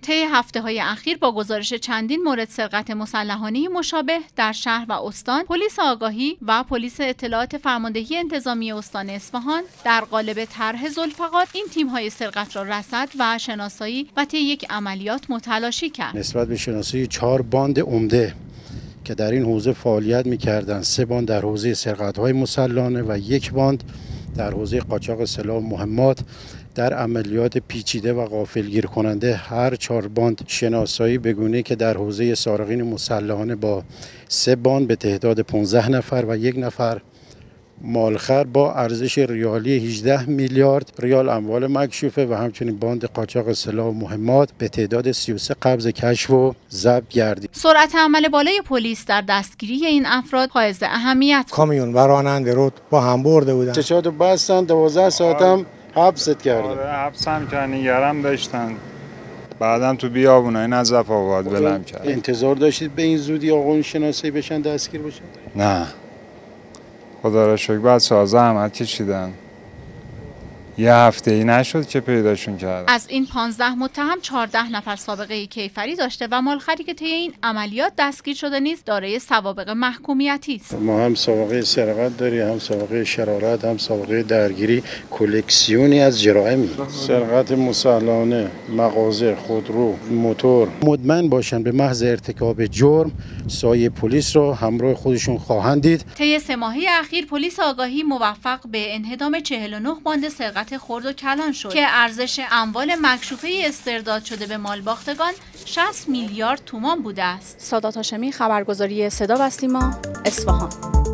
طی هفته‌های اخیر با گزارش چندین مورد سرقت مسلحانه مشابه در شهر و استان، پلیس آگاهی و پلیس اطلاعات فرماندهی انتظامی استان اصفهان در قالب طرح ذوالفقار این تیم‌های سرقت را رصد و شناسایی و طی یک عملیات متلاشی کرد. نسبت به شناسایی 4 باند عمده که در این حوزه فعالیت می‌کردند، 3 باند در حوزه سرقت‌های مسلحانه و 1 باند در حوزه قاچاق سلاح و مهمات، در عملیات پیچیده و غافلگیر کننده هر 4 باند شناسایی به گونه‌ای که در حوزه سارقین مسلحانه با 3 باند به تعداد 15 نفر و 1 نفر مالخر با ارزش ریالی 18 میلیارد ریال اموال مکشوفه و همچنین باند قاچاق سلاح و مهمات به تعداد 33 قبض کشف و ضبط گردید. سرعت عمل بالای پلیس در دستگیری این افراد حائز اهمیت. کامیون و راننده رو با هم برده بودن. چشاتو بستن، 12 ساعت هم حبست کردن. حبس هم که نگرم داشتن. بعدم تو بیابونای نظف آباد ولم کرد. انتظار داشتید به این زودی آقایون شناسایی بشن، دستگیر بشن؟ نه. خدا را شکر بعد سازه احمد کشیدن. یه هفته ای نشد که پیداشون کردن. از این 15 متهم 14 نفر سابقه کیفری داشته و مالخری که طی این عملیات دستگیر شده نیز دارای سوابق محکومیتی است. ما هم سابقه سرقت داریم، هم سابقه شرارت، هم سابقه درگیری، کلکسیونی از جرائمی. سرقت مسلحانه، مغازه، خودرو، موتور. مطمئن باشن به محض ارتکاب جرم سایه پلیس را همراه خودشون خواهند دید. طی 3 ماهه اخیر پلیس آگاهی موفق به انهدام 49 باند سرقت خرد و کلان شد که ارزش اموال مکشوفه استرداد شده به مالباختگان 60 میلیارد تومان بوده است. سادات هاشمی، خبرگزاری صدا و سیما، اصفهان.